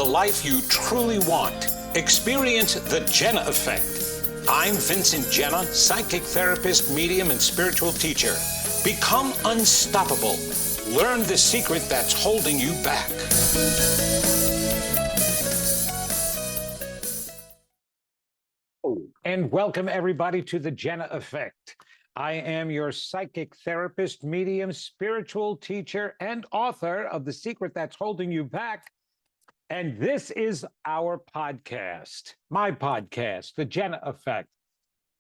life you truly want. Experience the Genna effect. I'm Vincent Genna, psychic therapist, medium, and spiritual teacher. Become unstoppable. Learn the secret that's holding you back. And welcome everybody to the Genna effect. I am your psychic therapist, medium, spiritual teacher, and author of The Secret That's Holding You Back. And this is our podcast, my podcast, The Genna Effect.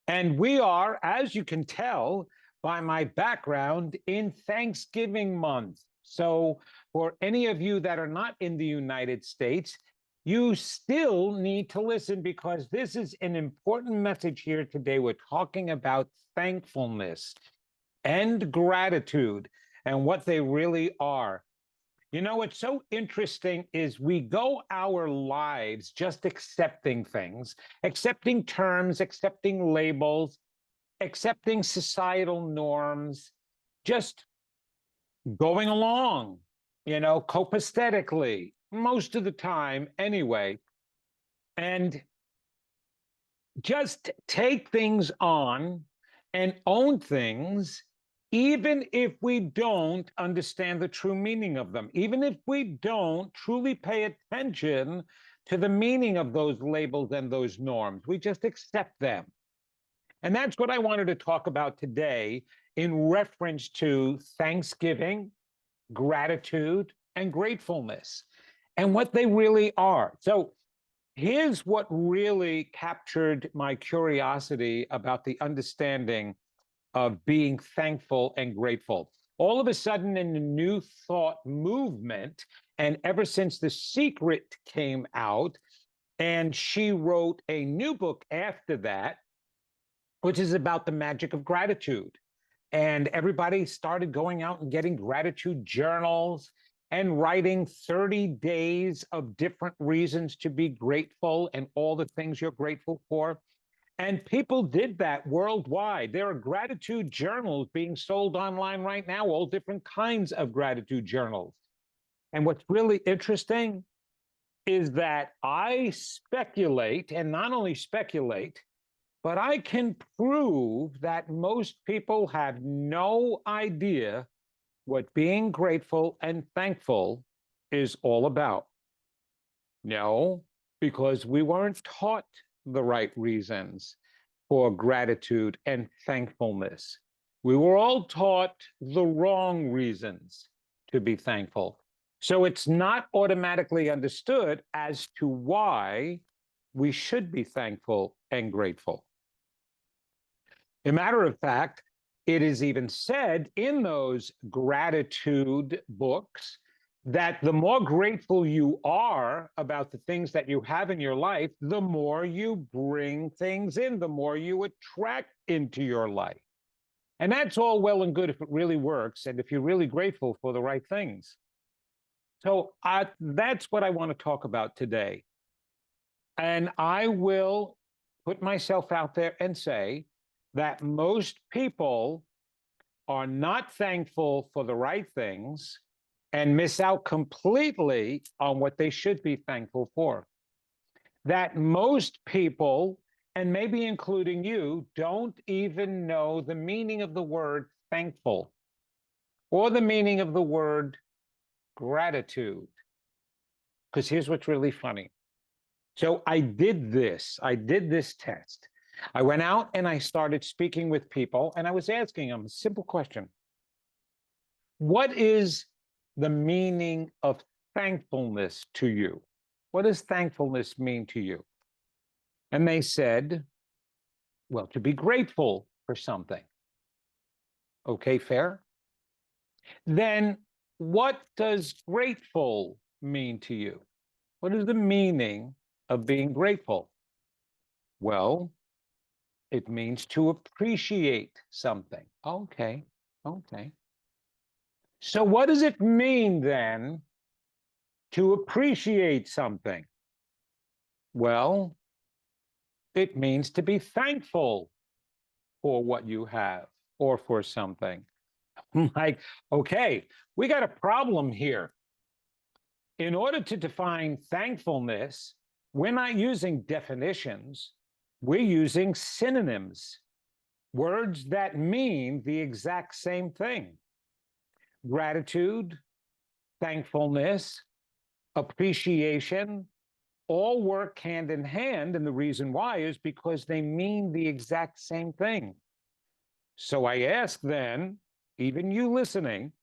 And we are, as you can tell by my background, in Thanksgiving month. So for any of you that are not in the United States, you still need to listen because this is an important message here today. We're talking about thankfulness and gratitude and what they really are. You know, what's so interesting is we go our lives just accepting things, accepting terms, accepting labels, accepting societal norms, just going along, copacetically, most of the time anyway, and just take things on and own things, even if we don't understand the true meaning of them, even if we don't truly pay attention to the meaning of those labels and those norms. We just accept them. And that's what I wanted to talk about today in reference to Thanksgiving, gratitude, and gratefulness, and what they really are. So here's what really captured my curiosity about the understanding of being thankful and grateful. All of a sudden, in the New Thought movement, and ever since The Secret came out, and she wrote a new book after that, which is about the magic of gratitude. And everybody started going out and getting gratitude journals and writing 30 days of different reasons to be grateful and all the things you're grateful for. And people did that worldwide. There are gratitude journals being sold online right now, all different kinds of gratitude journals. And what's really interesting is that I speculate, and not only speculate, but I can prove that most people have no idea what being grateful and thankful is all about. No, because we weren't taught the right reasons for gratitude and thankfulness. We were all taught the wrong reasons to be thankful. So it's not automatically understood as to why we should be thankful and grateful. As a matter of fact, it is even said in those gratitude books that the more grateful you are about the things that you have in your life, the more you bring things in, the more you attract into your life. And that's all well and good if it really works and if you're really grateful for the right things. So that's what I want to talk about today. And I will put myself out there and say that most people are not thankful for the right things and miss out completely on what they should be thankful for. That most people, and maybe including you, don't even know the meaning of the word thankful or the meaning of the word gratitude. Because here's what's really funny. So I did this test. I went out and I started speaking with people, and I was asking them a simple question. What is the meaning of thankfulness to you? What does thankfulness mean to you? And they said, well, to be grateful for something. Okay, fair? Then what does grateful mean to you? What is the meaning of being grateful? Well, it means to appreciate something. Okay. So what does it mean then to appreciate something? Well, it means to be thankful for what you have or for something. I'm like, okay, we got a problem here. In order to define thankfulness, we're not using definitions, we're using synonyms, words that mean the exact same thing. Gratitude, thankfulness, appreciation, all work hand in hand. And the reason why is because they mean the exact same thing. So I ask then, even you listening,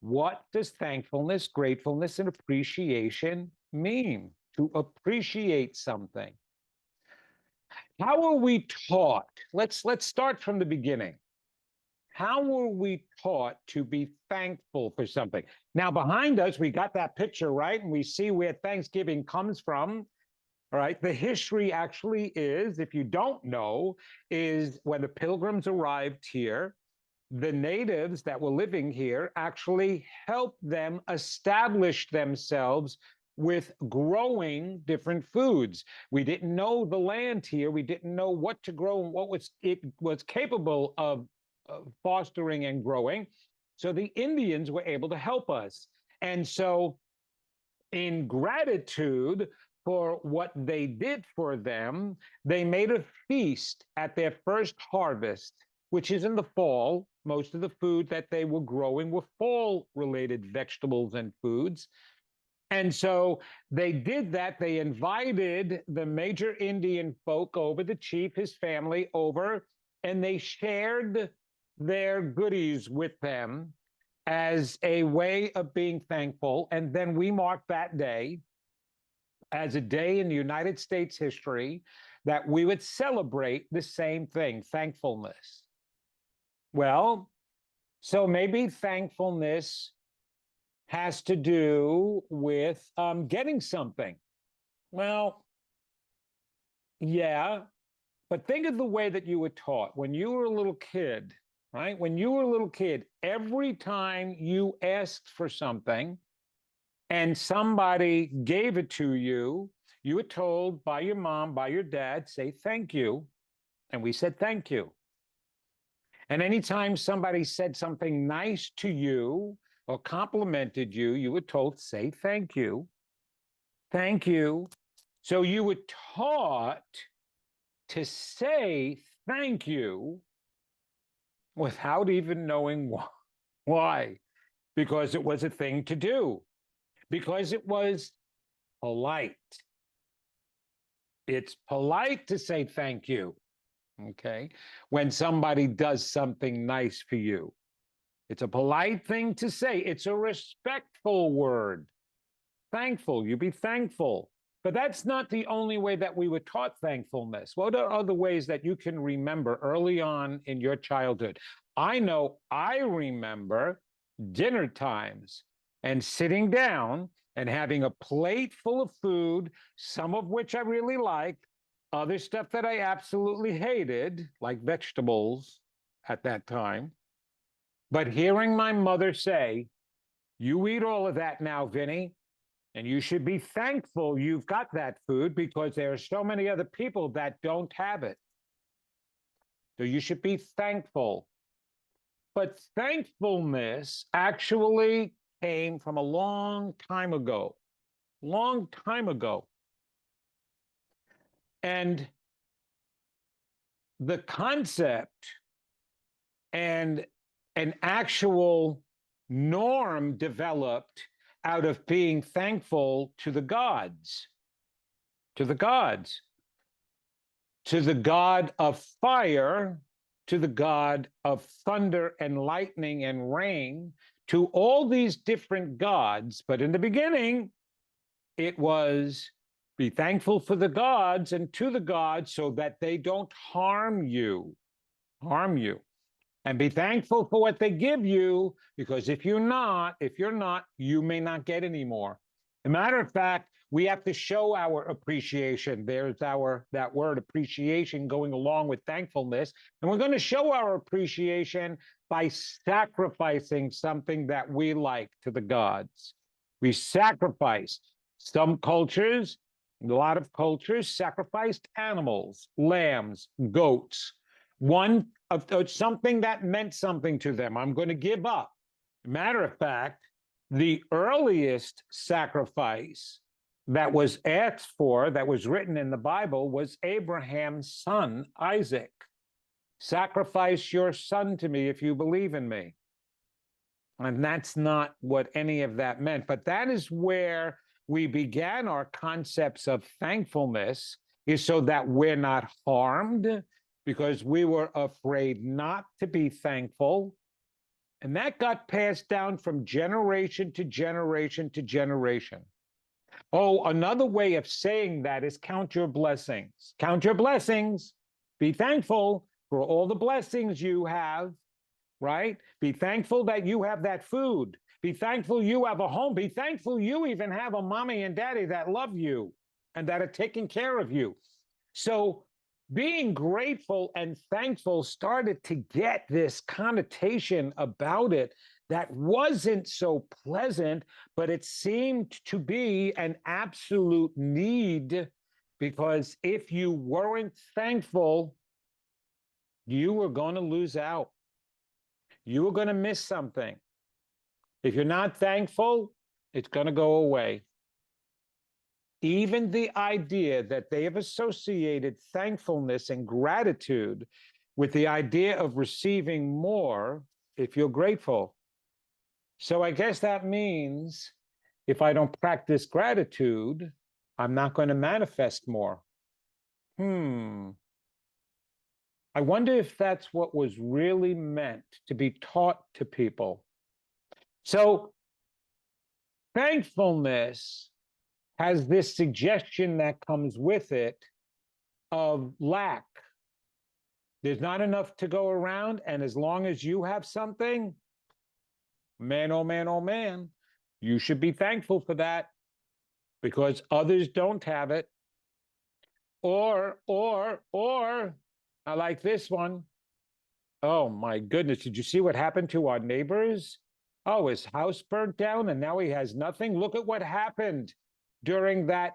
what does thankfulness, gratefulness, and appreciation mean? To appreciate something. How are we taught? Let's start from the beginning. How were we taught to be thankful for something? Now, behind us, we got that picture, right? And we see where Thanksgiving comes from. All right. The history actually is, if you don't know, is when the pilgrims arrived here, the natives that were living here actually helped them establish themselves with growing different foods. We didn't know the land here. We didn't know what to grow and what it was capable of fostering and growing. So the Indians were able to help us. And so, in gratitude for what they did for them, they made a feast at their first harvest, which is in the fall. Most of the food that they were growing were fall related vegetables and foods. And so they did that. They invited the major Indian folk over, the chief, his family over, and they shared their goodies with them as a way of being thankful. And then we mark that day as a day in the United States history that we would celebrate the same thing, thankfulness. Well, so maybe thankfulness has to do with getting something. Well, yeah, but think of the way that you were taught when you were a little kid, right? When you were a little kid, every time you asked for something and somebody gave it to you, you were told by your mom, by your dad, say thank you. And we said thank you. And anytime somebody said something nice to you or complimented you, you were told, say thank you. Thank you. So you were taught to say thank you without even knowing why. Because it was a thing to do, because it was polite. It's polite to say thank you, okay, when somebody does something nice for you. It's a polite thing to say. It's a respectful word. Thankful, you be thankful. But that's not the only way that we were taught thankfulness. What are other ways that you can remember early on in your childhood? I know I remember dinner times and sitting down and having a plate full of food, some of which I really liked, other stuff that I absolutely hated, like vegetables at that time. But hearing my mother say, you eat all of that now, Vinny, and you should be thankful you've got that food because there are so many other people that don't have it. So you should be thankful. But thankfulness actually came from a long time ago. And the concept and an actual norm developed out of being thankful to the gods, to the gods, to the God of fire, to the God of thunder and lightning and rain, to all these different gods. But in the beginning, it was be thankful for the gods and to the gods so that they don't harm you. And be thankful for what they give you, because if you're not, you may not get any more. As a matter of fact, we have to show our appreciation. There's that word appreciation going along with thankfulness. And we're going to show our appreciation by sacrificing something that we like to the gods. We sacrifice. Some cultures, a lot of cultures, sacrificed animals, lambs, goats. One of something that meant something to them. I'm going to give up. Matter of fact, The earliest sacrifice that was asked for, that was written in the Bible, was Abraham's son, Isaac. Sacrifice your son to me if you believe in me. And that's not what any of that meant. But that is where we began our concepts of thankfulness, is so that we're not harmed, because we were afraid not to be thankful. And that got passed down from generation to generation to generation. Oh, another way of saying that is count your blessings. Count your blessings. Be thankful for all the blessings you have, right? Be thankful that you have that food. Be thankful you have a home. Be thankful you even have a mommy and daddy that love you and that are taking care of you. So being grateful and thankful started to get this connotation about it that wasn't so pleasant, but it seemed to be an absolute need, because if you weren't thankful, you were going to lose out. You were going to miss something. If you're not thankful, it's going to go away. Even the idea that they have associated thankfulness and gratitude with the idea of receiving more if you're grateful. So I guess that means if I don't practice gratitude, I'm not going to manifest more. I wonder if that's what was really meant to be taught to people. So thankfulness has this suggestion that comes with it of lack. There's not enough to go around, and as long as you have something, man, oh man, oh man, you should be thankful for that, because others don't have it. Or, I like this one. Oh my goodness, did you see what happened to our neighbors? Oh, his house burnt down and now he has nothing. Look at what happened during that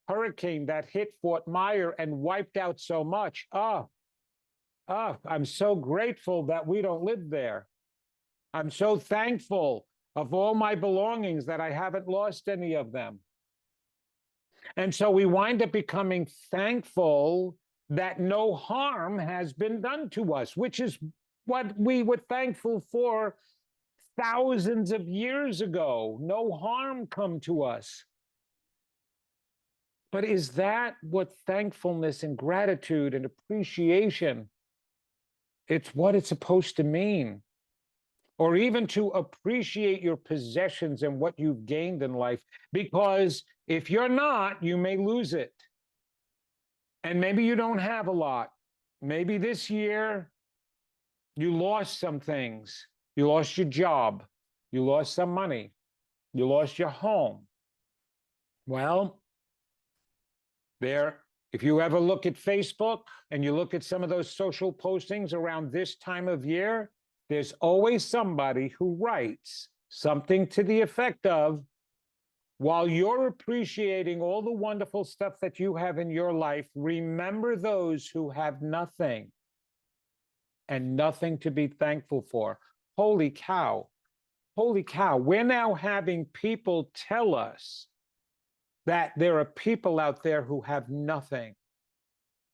hurricane that hit Fort Myers and wiped out so much. I'm so grateful that we don't live there. I'm so thankful of all my belongings that I haven't lost any of them. And so we wind up becoming thankful that no harm has been done to us, which is what we were thankful for thousands of years ago. No harm come to us. But is that what thankfulness and gratitude and appreciation, it's what it's supposed to mean? Or even to appreciate your possessions and what you've gained in life, because if you're not, you may lose it. And maybe you don't have a lot. Maybe this year you lost some things. You lost your job. You lost some money. You lost your home. Well, if you ever look at Facebook and you look at some of those social postings around this time of year, there's always somebody who writes something to the effect of, while you're appreciating all the wonderful stuff that you have in your life, remember those who have nothing and nothing to be thankful for. Holy cow. Holy cow. We're now having people tell us that there are people out there who have nothing.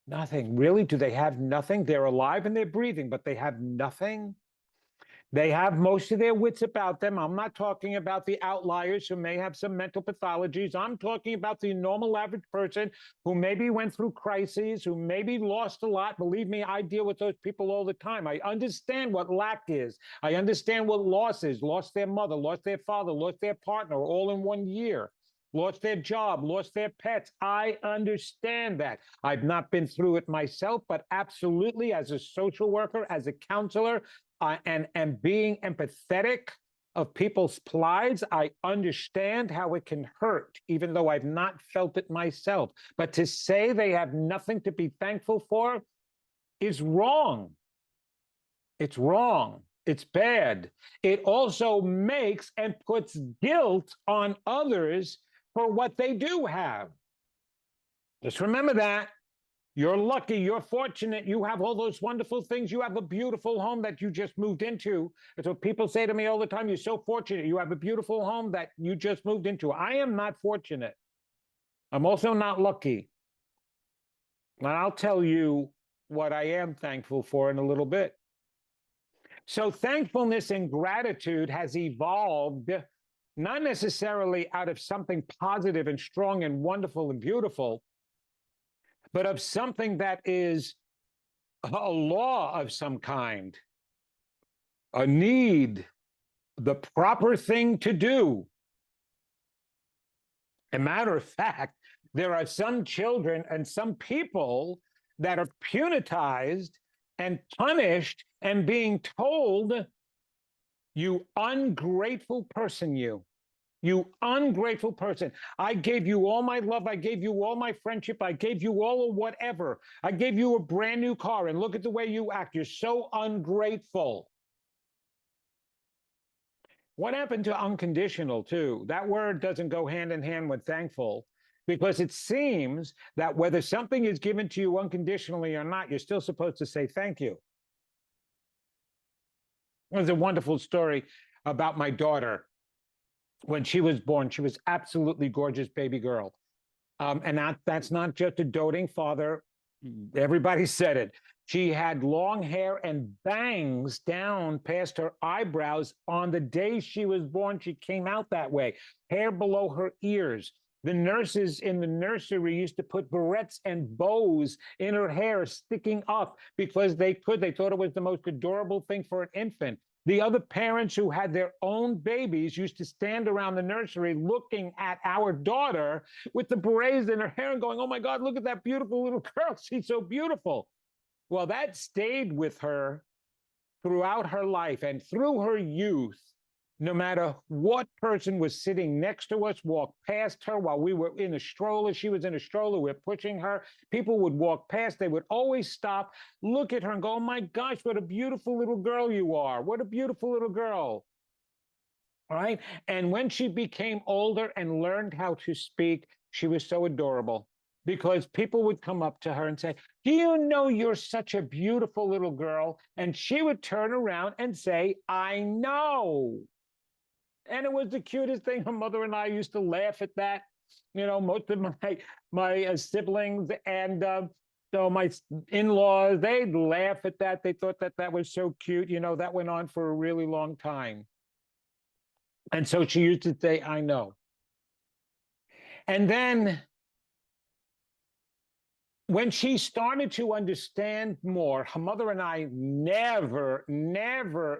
Nothing. Really? Do they have nothing? They're alive and they're breathing, but they have nothing? They have most of their wits about them. I'm not talking about the outliers who may have some mental pathologies. I'm talking about the normal average person who maybe went through crises, who maybe lost a lot. Believe me, I deal with those people all the time. I understand what lack is. I understand what loss is. Lost their mother, lost their father, lost their partner all in 1 year. Lost their job, lost their pets. I understand that. I've not been through it myself, but absolutely, as a social worker, as a counselor, and being empathetic of people's plights, I understand how it can hurt, even though I've not felt it myself. But to say they have nothing to be thankful for is wrong. It's wrong. It's bad. It also makes and puts guilt on others for what they do have. Just remember that. You're lucky, you're fortunate, you have all those wonderful things. You have a beautiful home that you just moved into. That's what people say to me all the time. You're so fortunate. You have a beautiful home that you just moved into. I am not fortunate. I'm also not lucky. And I'll tell you what I am thankful for in a little bit. So, thankfulness and gratitude has evolved not necessarily out of something positive and strong and wonderful and beautiful, but of something that is a law of some kind, a need, the proper thing to do. As a matter of fact, there are some children and some people that are punitized and punished and being told, you ungrateful person, you ungrateful person. I gave you all my love. I gave you all my friendship. I gave you all of whatever. I gave you a brand new car, and look at the way you act. You're so ungrateful. What happened to unconditional, too? That word doesn't go hand in hand with thankful, because it seems that whether something is given to you unconditionally or not, you're still supposed to say thank you. There's a wonderful story about my daughter. When she was born, she was absolutely gorgeous baby girl. And that's not just a doting father. Everybody said it. She had long hair and bangs down past her eyebrows. On the day she was born, she came out that way, hair below her ears. The nurses in the nursery used to put barrettes and bows in her hair sticking up because they could. They thought it was the most adorable thing for an infant. The other parents who had their own babies used to stand around the nursery looking at our daughter with the berets in her hair and going, oh my God, look at that beautiful little girl. She's so beautiful. Well, that stayed with her throughout her life and through her youth. No matter what person was sitting next to us, walked past her while we were in a stroller, she was in a stroller, we're pushing her, people would walk past, they would always stop, look at her and go, oh my gosh, what a beautiful little girl you are. What a beautiful little girl. All right. And when she became older and learned how to speak, she was so adorable, because people would come up to her and say, do you know you're such a beautiful little girl? And she would turn around and say, I know. And it was the cutest thing. Her mother and I used to laugh at that. You know, most of my siblings and so my in-laws, they'd laugh at that. They thought that that was so cute. You know, that went on for a really long time. And so she used to say, I know. And then when she started to understand more, her mother and I never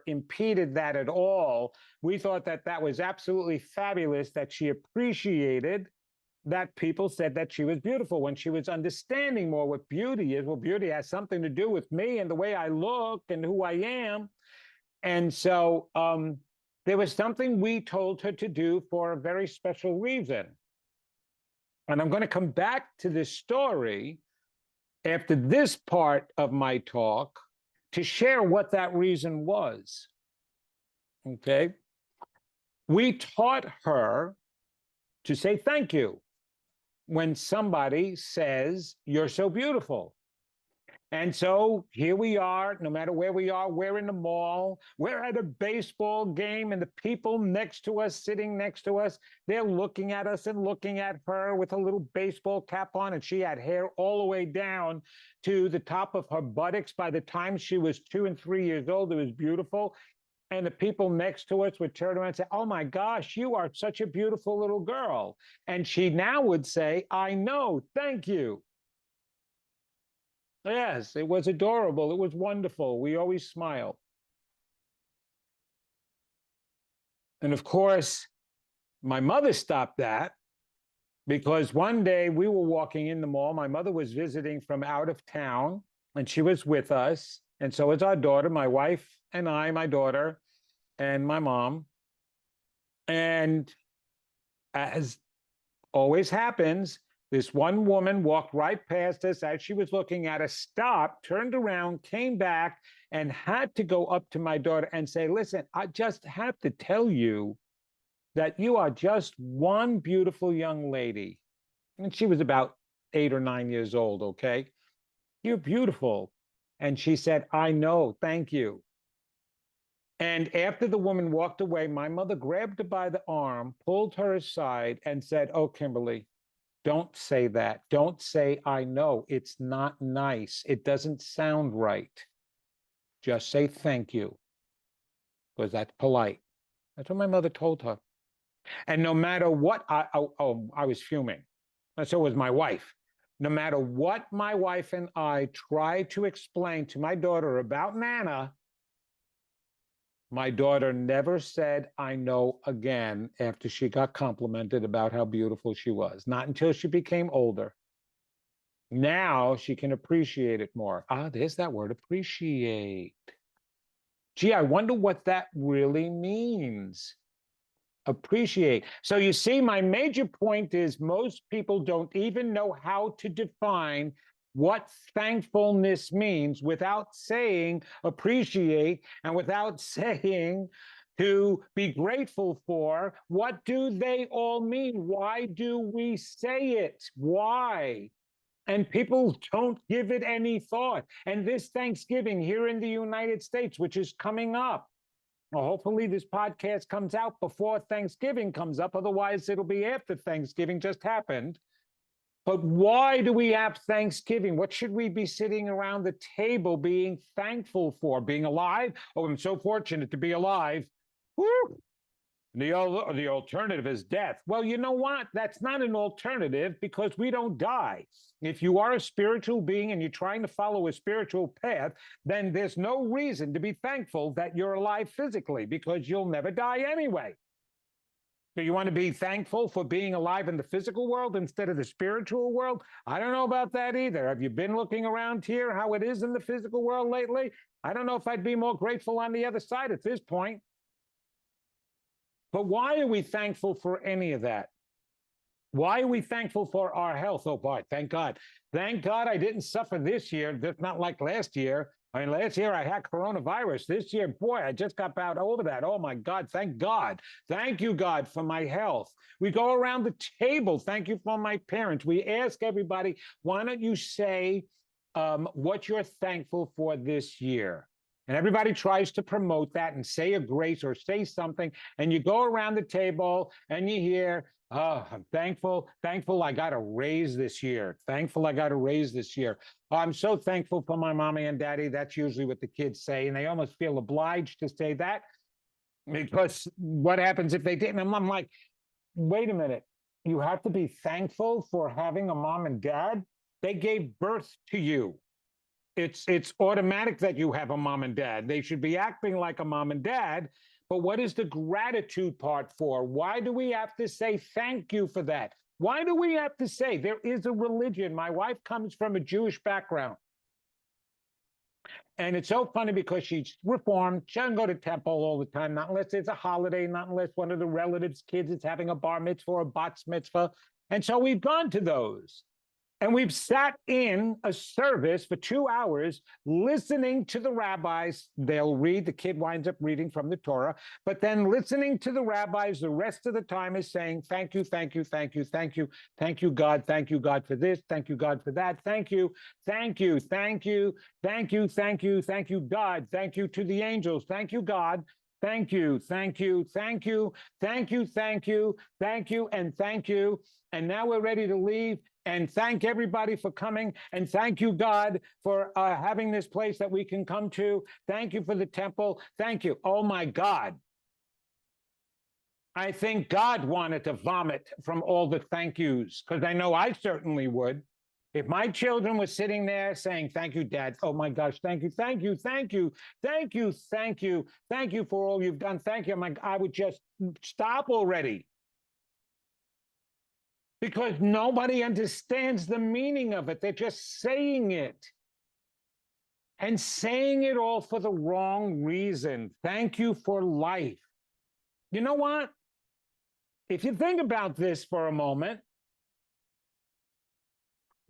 impeded that at all. We thought that that was absolutely fabulous, that she appreciated that people said that she was beautiful. When she was understanding more what beauty is, well, beauty has something to do with me and the way I look and who I am. And so there was something we told her to do for a very special reason. And I'm going to come back to this story after this part of my talk to share what that reason was. Okay? We taught her to say thank you when somebody says, you're so beautiful. And so here we are, no matter where we are, we're in the mall, we're at a baseball game, and the people next to us, sitting next to us, they're looking at us and looking at her with a little baseball cap on, and she had hair all the way down to the top of her buttocks. By the time she was 2 and 3 years old, it was beautiful. And the people next to us would turn around and say, oh my gosh, you are such a beautiful little girl. And she now would say, I know, thank you. Yes, it was adorable. It was wonderful. We always smiled. And of course, my mother stopped that, because one day we were walking in the mall. My mother was visiting from out of town, and she was with us. And so was our daughter, my wife and I, my daughter, and my mom. And as always happens, this one woman walked right past us as she was looking at us, stopped, turned around, came back, and had to go up to my daughter and say, listen, I just have to tell you that you are just one beautiful young lady. And she was about 8 or 9 years old, okay? You're beautiful. And she said, I know, thank you. And after the woman walked away, my mother grabbed her by the arm, pulled her aside, and said, oh, Kimberly, don't say that. Don't say, I know. It's not nice. It doesn't sound right. Just say thank you, because that's polite. That's what my mother told her. And no matter what, I was fuming. And so was my wife. No matter what my wife and I tried to explain to my daughter about Nana, my daughter never said, I know again after she got complimented about how beautiful she was. Not until she became older. Now she can appreciate it more. Ah, there's that word, appreciate. Gee, I wonder what that really means. Appreciate. So you see, my major point is most people don't even know how to define what thankfulness means without saying appreciate and without saying to be grateful for. What do they all mean? Why do we say it? Why? And people don't give it any thought. And this Thanksgiving here in the United States, which is coming up, well, hopefully this podcast comes out before Thanksgiving comes up. Otherwise, it'll be after Thanksgiving just happened. But why do we have Thanksgiving? What should we be sitting around the table being thankful for? Being alive? Oh, I'm so fortunate to be alive. Woo! The alternative is death. Well, you know what? That's not an alternative because we don't die. If you are a spiritual being and you're trying to follow a spiritual path, then there's no reason to be thankful that you're alive physically because you'll never die anyway. So you want to be thankful for being alive in the physical world instead of the spiritual world? I don't know about that either. Have you been looking around here how it is in the physical world lately? I don't know if I'd be more grateful on the other side at this point. But why are we thankful for any of that? Why are we thankful for our health? Oh, boy, thank God. Thank God I didn't suffer this year. That's not like last year. I mean, last year I had coronavirus. This year, boy, I just got about over that. Oh, my God. Thank God. Thank you, God, for my health. We go around the table. Thank you for my parents. We ask everybody, why don't you say what you're thankful for this year? And everybody tries to promote that and say a grace or say something. And you go around the table and you hear, oh, I'm thankful I got a raise this year. Thankful I got a raise this year. Oh, I'm so thankful for my mommy and daddy. That's usually what the kids say. And they almost feel obliged to say that because what happens if they didn't? And I'm like, wait a minute. You have to be thankful for having a mom and dad. They gave birth to you. It's automatic that you have a mom and dad. They should be acting like a mom and dad. But what is the gratitude part for? Why do we have to say thank you for that? Why do we have to say there is a religion? My wife comes from a Jewish background. And it's so funny because she's Reformed. She doesn't go to temple all the time, not unless it's a holiday, not unless one of the relatives' kids is having a bar mitzvah or a bat mitzvah. And so we've gone to those. And we've sat in a service for 2 hours listening to the rabbis. They'll read, the kid winds up reading from the Torah, but then listening to the rabbis the rest of the time is saying, thank you, thank you, thank you, thank you, thank you, God for this, thank you, God, for that, thank you, thank you, thank you, thank you, thank you, thank you, God, thank you to the angels, thank you, God, thank you, thank you, thank you, thank you, thank you, thank you, and thank you. And now we're ready to leave. And thank everybody for coming. And thank you, God, for having this place that we can come to. Thank you for the temple. Thank you. Oh, my God. I think God wanted to vomit from all the thank yous, because I know I certainly would. If my children were sitting there saying, thank you, Dad. Oh, my gosh. Thank you. Thank you. Thank you. Thank you. Thank you. Thank you for all you've done. Thank you. I would just stop already. Because nobody understands the meaning of it. They're just saying it. And saying it all for the wrong reason. Thank you for life. You know what? If you think about this for a moment,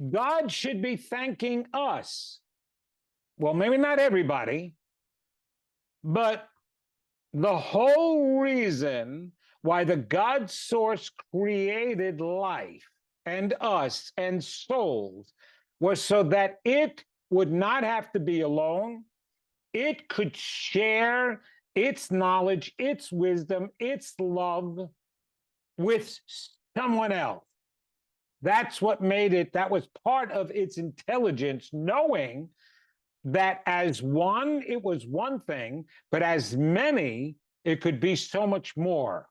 God should be thanking us. Well, maybe not everybody, but the whole reason why the God source created life and us and souls was so that it would not have to be alone. It could share its knowledge, its wisdom, its love with someone else. That's what made it, that was part of its intelligence, knowing that as one, it was one thing, but as many, it could be so much more.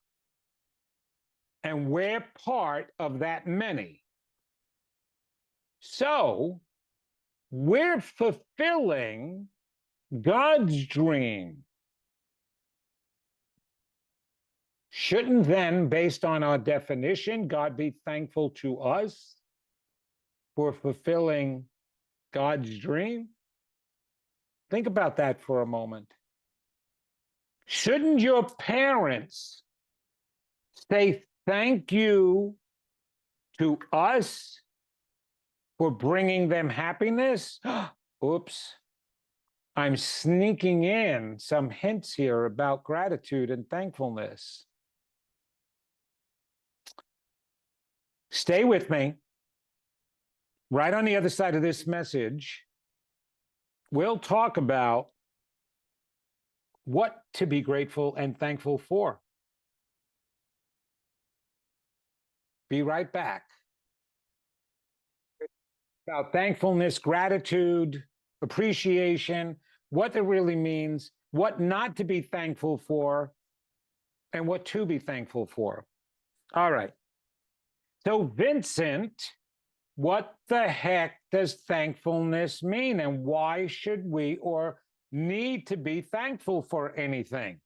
And we're part of that many. So we're fulfilling God's dream. Shouldn't then, based on our definition, God be thankful to us for fulfilling God's dream? Think about that for a moment. Shouldn't your parents say thank you to us for bringing them happiness? Oops. I'm sneaking in some hints here about gratitude and thankfulness. Stay with me. Right on the other side of this message, we'll talk about what to be grateful and thankful for. Be right back. About thankfulness, gratitude, appreciation, what it really means, what not to be thankful for, and what to be thankful for. All right. So, Vincent, what the heck does thankfulness mean, and why should we or need to be thankful for anything?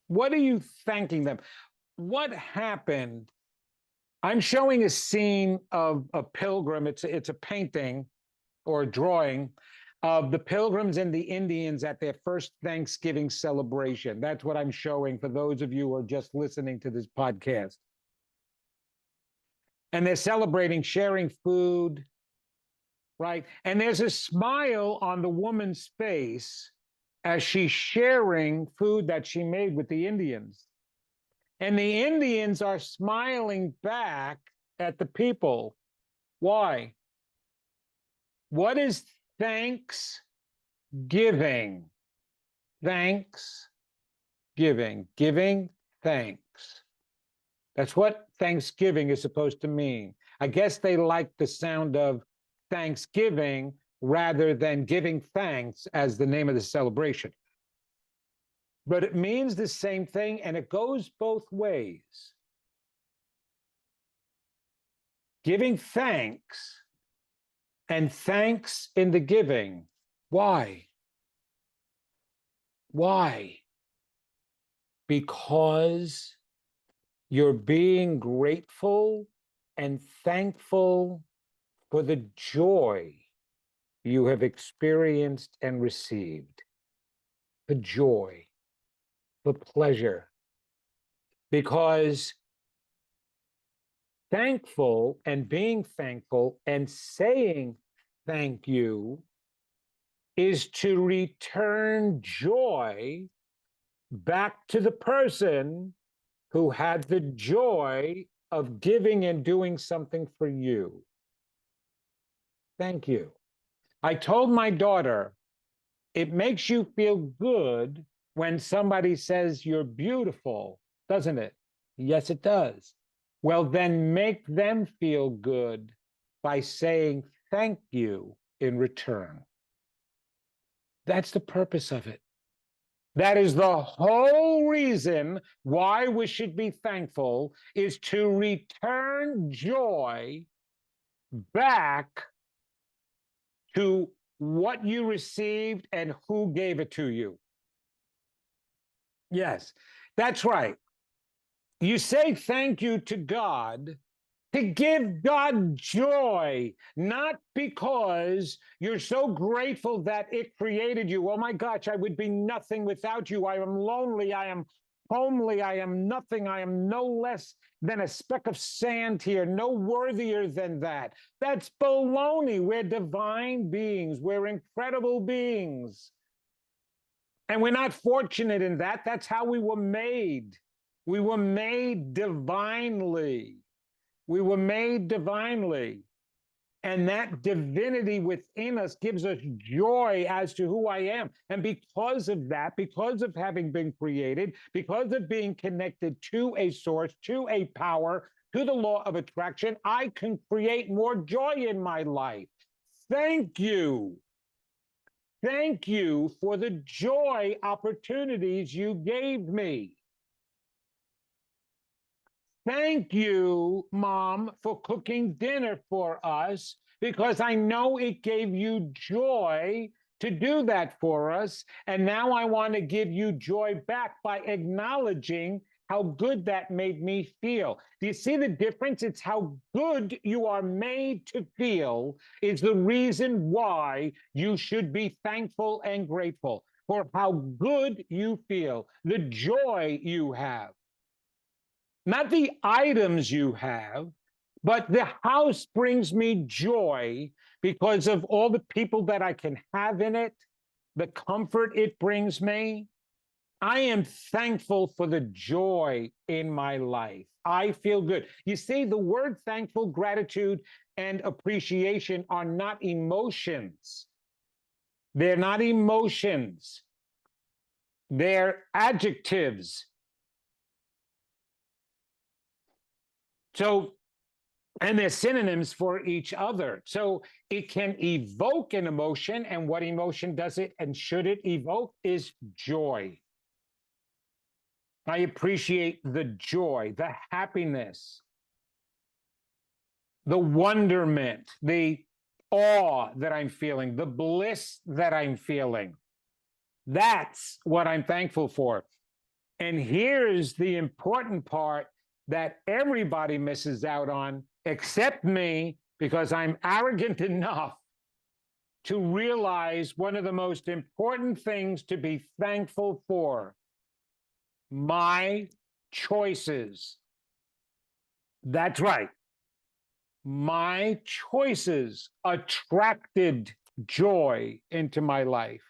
What are you thanking them? What happened? I'm showing a scene of a pilgrim. It's a painting or a drawing of the pilgrims and the Indians at their first Thanksgiving celebration. That's what I'm showing for those of you who are just listening to this podcast. And they're celebrating, sharing food, right? And there's a smile on the woman's face as she's sharing food that she made with the Indians. And the Indians are smiling back at the people. Why? What is thanksgiving? Thanksgiving. Giving thanks. That's what Thanksgiving is supposed to mean. I guess they like the sound of Thanksgiving rather than giving thanks as the name of the celebration. But it means the same thing, and it goes both ways. Giving thanks and thanks in the giving. Why? Why? Because you're being grateful and thankful for the joy you have experienced and received. The joy, the pleasure. Because thankful and being thankful and saying thank you is to return joy back to the person who had the joy of giving and doing something for you. Thank you. I told my daughter, it makes you feel good when somebody says you're beautiful, doesn't it? Yes, it does. Well, then make them feel good by saying thank you in return. That's the purpose of it. That is the whole reason why we should be thankful, is to return joy back to what you received and who gave it to you. Yes, that's right. You say thank you to God to give God joy, not because you're so grateful that it created you. Oh my gosh, I would be nothing without you. I am lonely. I am homely. I am nothing. I am no less than a speck of sand here, no worthier than that. That's baloney. We're divine beings. We're incredible beings. And we're not fortunate in that. That's how we were made. We were made divinely. We were made divinely. And that divinity within us gives us joy as to who I am. And because of that, because of having been created, because of being connected to a source, to a power, to the law of attraction, I can create more joy in my life. Thank you. Thank you for the joy opportunities you gave me. Thank you, Mom, for cooking dinner for us, because I know it gave you joy to do that for us. And now I want to give you joy back by acknowledging how good that made me feel. Do you see the difference? It's how good you are made to feel is the reason why you should be thankful and grateful for how good you feel, the joy you have. Not the items you have, but the house brings me joy because of all the people that I can have in it, the comfort it brings me. I am thankful for the joy in my life. I feel good. You see, the word thankful, gratitude, and appreciation are not emotions. They're not emotions. They're adjectives. So, and they're synonyms for each other. So it can evoke an emotion, and what emotion does it and should it evoke is joy. I appreciate the joy, the happiness, the wonderment, the awe that I'm feeling, the bliss that I'm feeling. That's what I'm thankful for. And here's the important part that everybody misses out on, except me, because I'm arrogant enough to realize one of the most important things to be thankful for: my choices. That's right. My choices attracted joy into my life.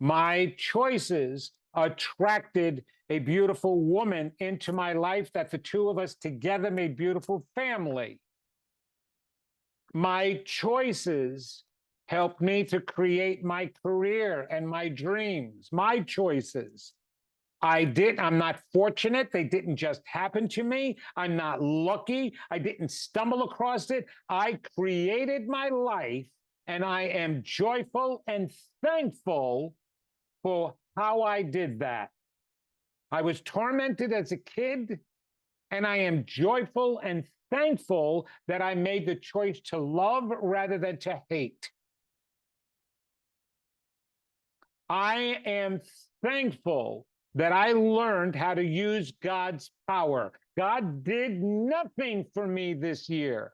My choices attracted a beautiful woman into my life that the two of us together made beautiful family. My choices helped me to create my career and my dreams. My choices. I'm not fortunate. They didn't just happen to me. I'm not lucky. I didn't stumble across it. I created my life, and I am joyful and thankful for how I did that. I was tormented as a kid, and I am joyful and thankful that I made the choice to love rather than to hate. I am thankful that I learned how to use God's power. God did nothing for me this year.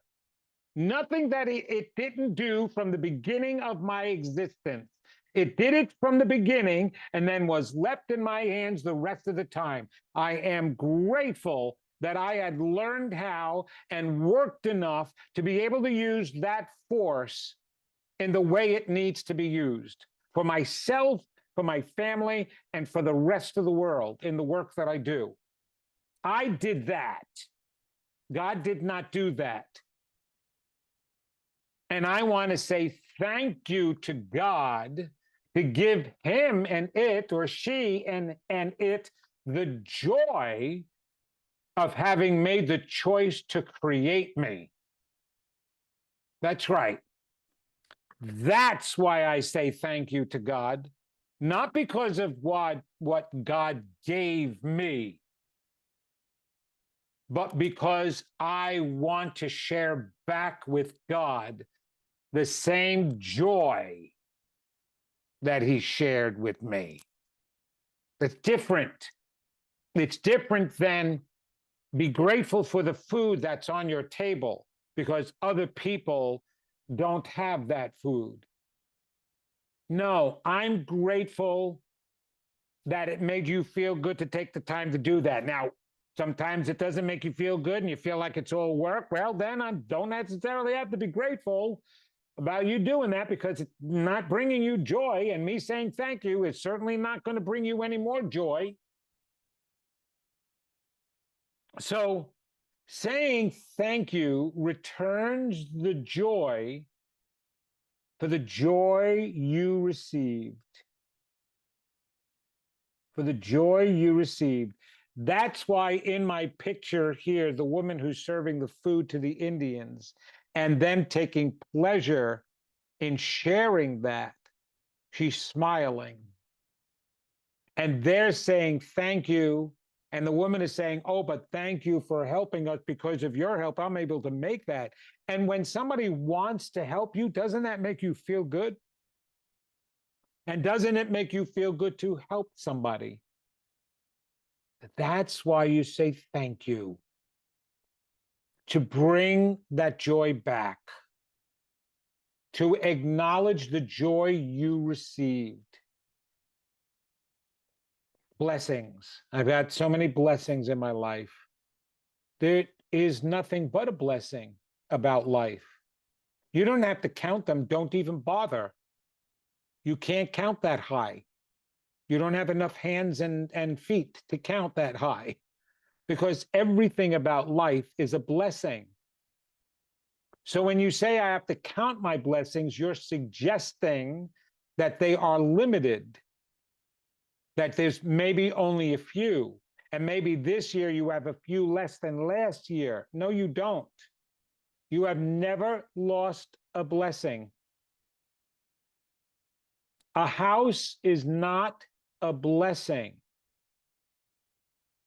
Nothing that it didn't do from the beginning of my existence. It did it from the beginning and then was left in my hands the rest of the time. I am grateful that I had learned how and worked enough to be able to use that force in the way it needs to be used for myself, for my family, and for the rest of the world in the work that I do. I did that. God did not do that. And I want to say thank you to God to give him and it, or she and it, the joy of having made the choice to create me. That's right. That's why I say thank you to God, not because of what God gave me, but because I want to share back with God the same joy that he shared with me. It's different. It's different than be grateful for the food that's on your table because other people don't have that food. No, I'm grateful that it made you feel good to take the time to do that. Now, sometimes it doesn't make you feel good and you feel like it's all work. Well, then I don't necessarily have to be grateful about you doing that because it's not bringing you joy. And me saying thank you is certainly not going to bring you any more joy. So Saying thank you returns the joy for the joy you received. For the joy you received. That's why in my picture here, the woman who's serving the food to the Indians and then taking pleasure in sharing that, she's smiling. And they're saying, thank you. And the woman is saying, oh, but thank you for helping us. Because of your help, I'm able to make that. And when somebody wants to help you, doesn't that make you feel good? And doesn't it make you feel good to help somebody? That's why you say thank you, to bring that joy back, to acknowledge the joy you received. Blessings. I've had so many blessings in my life. There is nothing but a blessing about life. You don't have to count them. Don't even bother. You can't count that high. You don't have enough hands and feet to count that high, because everything about life is a blessing. So when you say I have to count my blessings, you're suggesting that they are limited, that there's maybe only a few. And maybe this year you have a few less than last year. No, you don't. You have never lost a blessing. A house is not a blessing.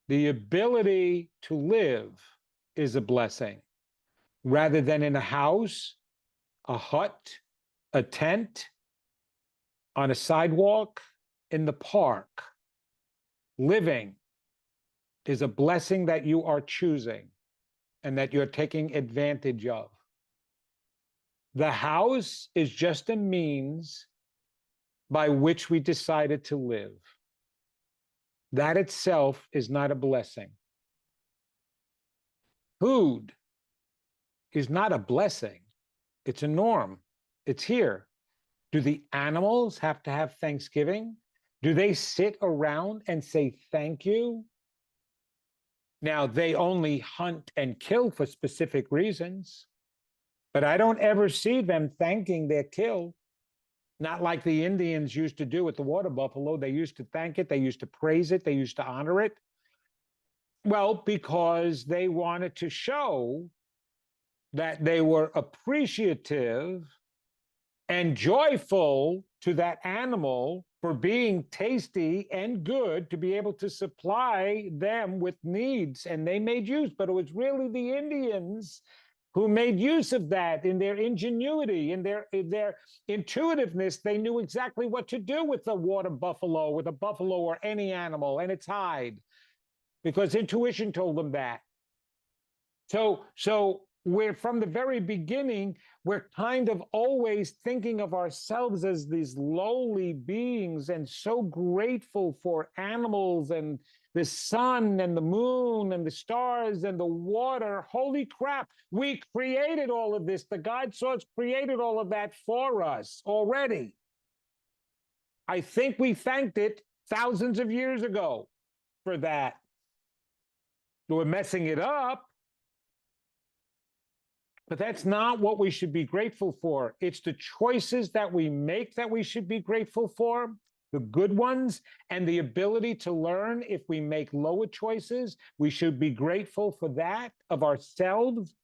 The ability to live is a blessing, rather than in a house, a hut, a tent, on a sidewalk, in the park. Living is a blessing that you are choosing and that you're taking advantage of. The house is just a means by which we decided to live. That itself is not a blessing. Food is not a blessing. It's a norm. It's here. Do the animals have to have Thanksgiving? Do they sit around and say thank you? Now, they only hunt and kill for specific reasons, but I don't ever see them thanking their kill. Not like the Indians used to do with the water buffalo. They used to thank it. They used to praise it. They used to honor it. Well, because they wanted to show that they were appreciative and joyful to that animal for being tasty and good, to be able to supply them with needs. And they made use, but it was really the Indians who made use of that in their ingenuity, in their intuitiveness. They knew exactly what to do with the water buffalo, with a buffalo or any animal and its hide, because intuition told them that. So we're, from the very beginning, we're kind of always thinking of ourselves as these lowly beings, and so grateful for animals and the sun and the moon and the stars and the water. Holy crap, we created all of this. The God source created all of that for us already. I think we thanked it thousands of years ago for that. We're messing it up. But that's not what we should be grateful for. It's the choices that we make that we should be grateful for, the good ones, and the ability to learn. If we make lower choices, we should be grateful for that of ourselves.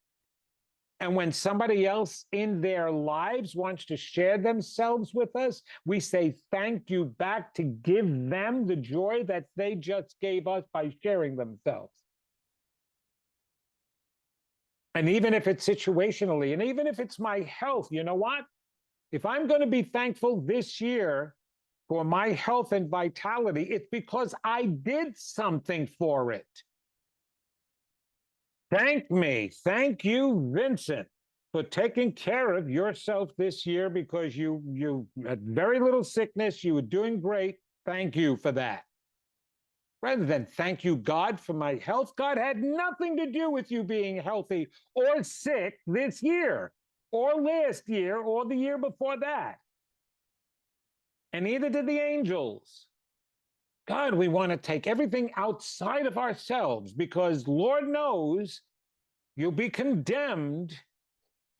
And when somebody else in their lives wants to share themselves with us, we say thank you back to give them the joy that they just gave us by sharing themselves. And even if it's situationally, and even if it's my health, you know what? If I'm going to be thankful this year for my health and vitality, it's because I did something for it. Thank me. Thank you, Vincent, for taking care of yourself this year, because you had very little sickness. You were doing great. Thank you for that. Rather than thank you, God, for my health. God had nothing to do with you being healthy or sick this year or last year or the year before that. And neither did the angels. God, we want to take everything outside of ourselves, because Lord knows You'll be condemned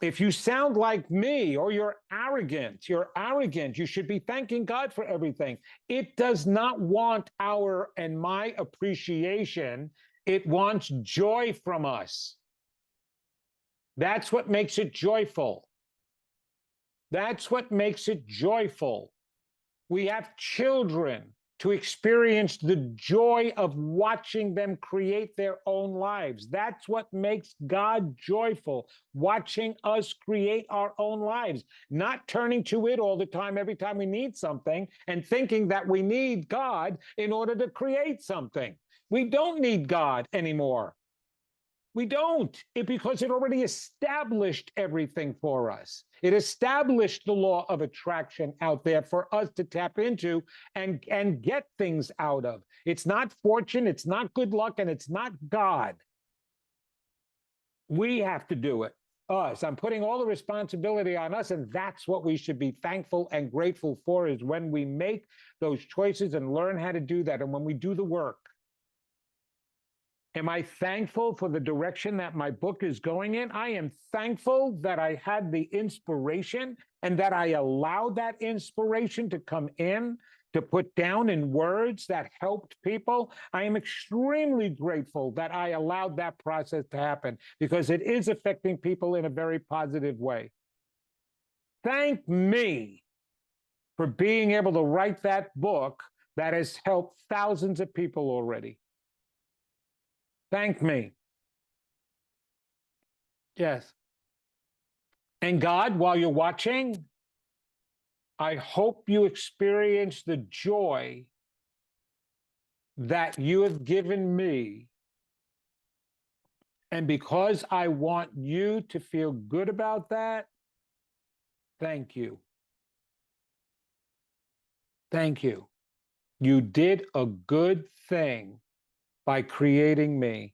if you sound like me, or you're arrogant. You're arrogant. You should be thanking God for everything. It does not want our and my appreciation. It wants joy from us. That's what makes it joyful. That's what makes it joyful. We have children to experience the joy of watching them create their own lives. That's what makes God joyful, watching us create our own lives, not turning to it all the time, every time we need something, and thinking that we need God in order to create something. We don't need God anymore. We don't, because it already established everything for us. It established the law of attraction out there for us to tap into and get things out of. It's not fortune, it's not good luck, and it's not God. We have to do it. Us. I'm putting all the responsibility on us, and that's what we should be thankful and grateful for, is when we make those choices and learn how to do that, and when we do the work. Am I thankful for the direction that my book is going in? I am thankful that I had the inspiration and that I allowed that inspiration to come in, to put down in words that helped people. I am extremely grateful that I allowed that process to happen, because it is affecting people in a very positive way. Thank me for being able to write that book that has helped thousands of people already. Thank me. Yes. And God, while you're watching, I hope you experience the joy that you have given me. And because I want you to feel good about that, thank you. Thank you. You did a good thing by creating me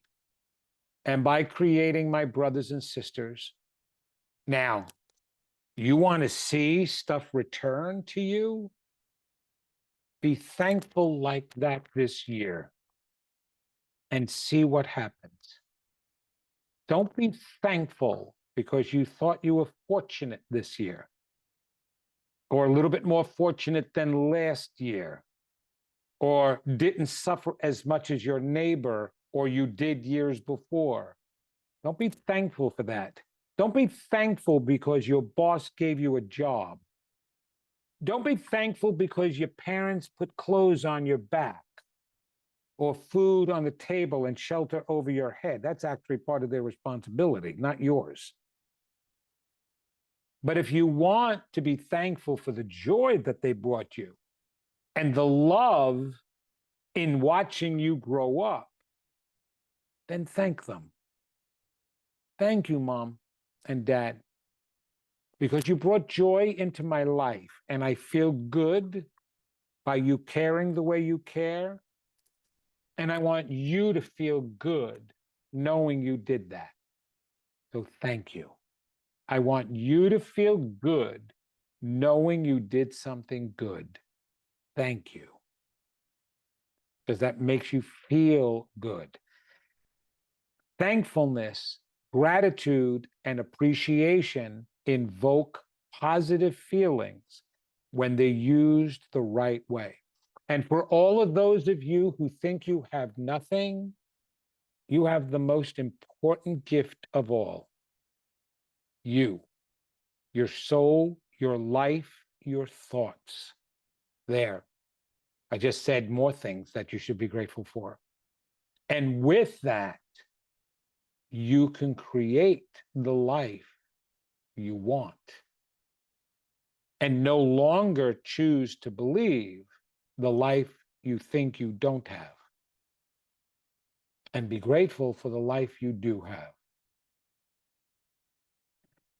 and by creating my brothers and sisters. Now, you want to see stuff return to you? Be thankful like that this year and see what happens. Don't be thankful because you thought you were fortunate this year, or a little bit more fortunate than last year, or didn't suffer as much as your neighbor or you did years before. Don't be thankful for that. Don't be thankful because your boss gave you a job. Don't be thankful because your parents put clothes on your back, or food on the table and shelter over your head. That's actually part of their responsibility, not yours. But if you want to be thankful for the joy that they brought you and the love in watching you grow up, then thank them. Thank you, Mom and Dad, because you brought joy into my life, and I feel good by you caring the way you care. And I want you to feel good knowing you did that. So thank you. I want you to feel good knowing you did something good. Thank you. Because that makes you feel good. Thankfulness, gratitude, and appreciation invoke positive feelings when they're used the right way. And for all of those of you who think you have nothing, you have the most important gift of all. You, your soul, your life, your thoughts. There. I just said more things that you should be grateful for. And with that, you can create the life you want and no longer choose to believe the life you think you don't have. And be grateful for the life you do have.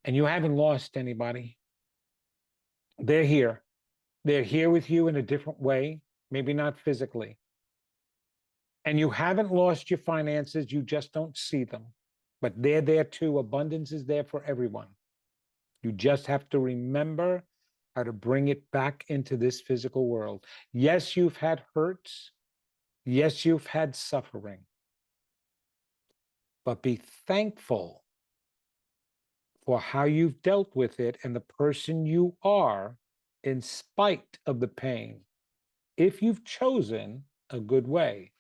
And you haven't lost anybody. They're here. They're here with you in a different way, maybe not physically. And you haven't lost your finances, you just don't see them. But they're there too. Abundance is there for everyone. You just have to remember how to bring it back into this physical world. Yes, you've had hurts. Yes, you've had suffering. but be thankful for how you've dealt with it and the person you are in spite of the pain, if you've chosen a good way.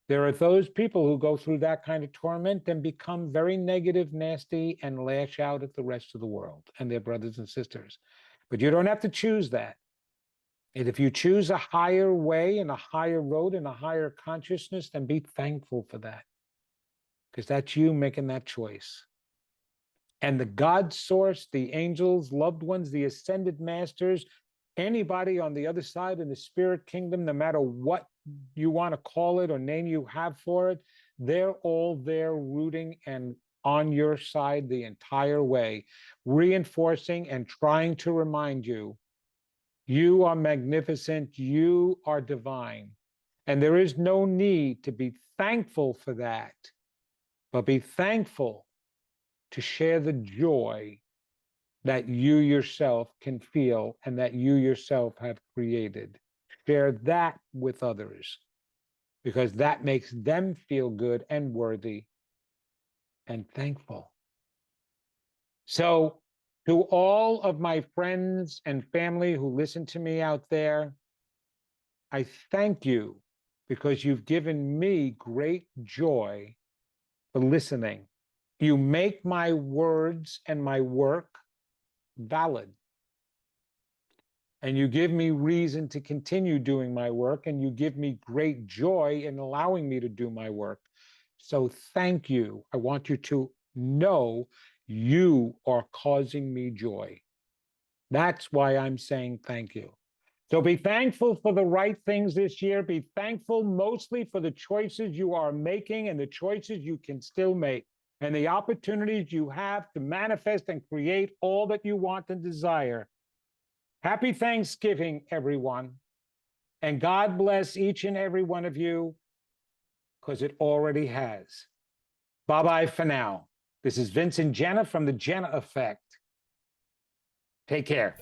There are those people who go through that kind of torment and become very negative, nasty, and lash out at the rest of the world and their brothers and sisters. But you don't have to choose that. And if you choose a higher way and a higher road and a higher consciousness, then be thankful for that, because that's you making that choice. And the God source, the angels, loved ones, the ascended masters, anybody on the other side in the spirit kingdom, no matter what you want to call it or name you have for it, they're all there rooting and on your side the entire way, reinforcing and trying to remind you, you are magnificent, you are divine. And there is no need to be thankful for that, but be thankful to share the joy that you yourself can feel and that you yourself have created. Share that with others, because that makes them feel good and worthy and thankful. So, to all of my friends and family who listen to me out there, I thank you because you've given me great joy for listening. You make my words and my work valid. And you give me reason to continue doing my work, and you give me great joy in allowing me to do my work. So thank you. I want you to know you are causing me joy. That's why I'm saying thank you. So be thankful for the right things this year. Be thankful mostly for the choices you are making and the choices you can still make and the opportunities you have to manifest and create all that you want and desire. Happy Thanksgiving, everyone. And God bless each and every one of you, because it already has. Bye-bye for now. This is Vincent Genna from the Genna Effect. Take care.